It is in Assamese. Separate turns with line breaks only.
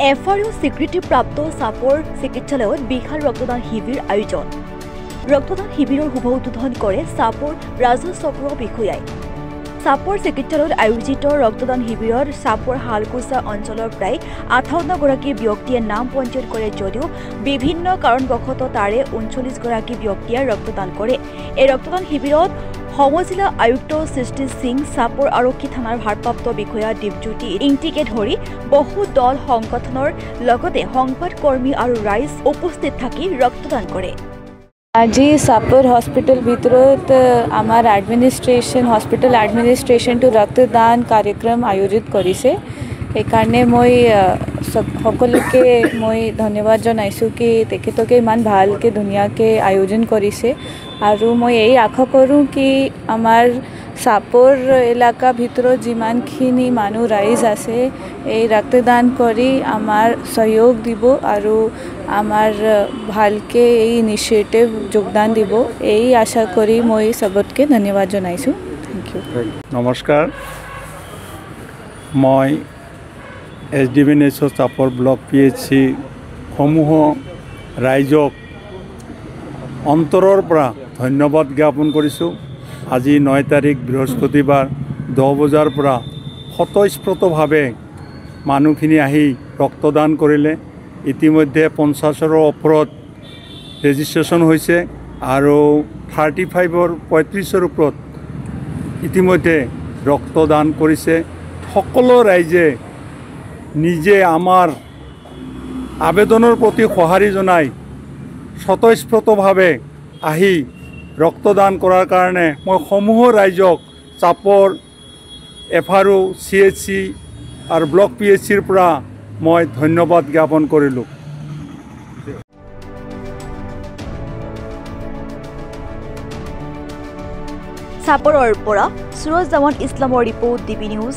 এফআৰইউ স্বীকৃতিপ্ৰাপ্ত চাপৰ চিকিৎসালয়ত বিশাল ৰক্তদান শিবিৰ আয়োজন। ৰক্তদান শিবিৰৰ শুভ উদ্বোধন কৰে চাপৰ ৰাজহ চক্ৰ বিষয়াই। চাপৰ চিকিৎসালয়ত আয়োজিত ৰক্তদান শিবিৰত চাপৰ হালকুচা অঞ্চলৰ প্ৰায় 58 গৰাকী ব্যক্তিয়ে নাম পঞ্জীয়ন কৰে যদিও বিভিন্ন কাৰণবশতঃ তাৰে 39 গৰাকী ব্যক্তিয়ে ৰক্তদান কৰে। এই ৰক্তদান শিবিৰত সমজিলা আয়ুক্ত সৃষ্টি সিং, চাপৰ আৰক্ষী থানাৰ ভাৰপ্ৰাপ্ত বিষয়া দীপজ্যোতি ইংটিকে ধৰি বহু দল সংগঠনৰ লগতে সংবাদকৰ্মী আৰু ৰাইজ উপস্থিত থাকি ৰক্তদান কৰে।
আজি চাপৰ হস্পিটেল ভিতৰত আমাৰ হস্পিটেল এডমিনিষ্ট্ৰেশ্যনটো ৰক্তদান কাৰ্যক্ৰম আয়োজিত কৰিছে। সেইকাৰণে মই সকলোকে ধন্যবাদ জনাইছোঁ কি তেখেতকে ইমান ভালকৈ ধুনীয়াকৈ আয়োজন কৰিছে। আৰু মই এই আশা কৰোঁ কি আমাৰ চাপৰ এলেকাৰ ভিতৰত যিমানখিনি মানুহ ৰাইজ আছে এই ৰক্তদান কৰি আমাৰ সহযোগ দিব আৰু আমাৰ ভালকৈ এই ইনিচিয়েটিভ যোগদান দিব, এই আশা কৰি মই সবতকে ধন্যবাদ জনাইছোঁ। Thank you.
নমস্কাৰ, মই SDBNSO চাপৰ ব্লক PHC সমূহ ৰাইজক অন্তৰৰ পৰা ধন্যবাদ জ্ঞাপন কৰিছোঁ। আজি 9 তাৰিখ বৃহস্পতিবাৰ 10 বজাৰ পৰা স্বতঃস্ফূৰ্তভাৱে মানুহখিনি আহি ৰক্তদান কৰিলে। ইতিমধ্যে 50ৰ ওপৰত ৰেজিষ্ট্ৰেশ্যন হৈছে আৰু 35ৰ ওপৰত ইতিমধ্যে ৰক্তদান কৰিছে। সকলো ৰাইজে নিজে আমাৰ আবেদনৰ প্ৰতি সঁহাৰি জনাই স্বতঃস্ফূৰ্তভাৱে আহি ৰক্তদান কৰাৰ কাৰণে মই সমূহ ৰাইজক চাপৰ FRO, CHC আৰু ব্লক PHCৰ পৰা মই ধন্যবাদ জ্ঞাপন কৰিলোঁ।
চাপৰৰ পৰা সুৰজ জামান ইছলামৰ ৰিপৰ্ট, DB নিউজ।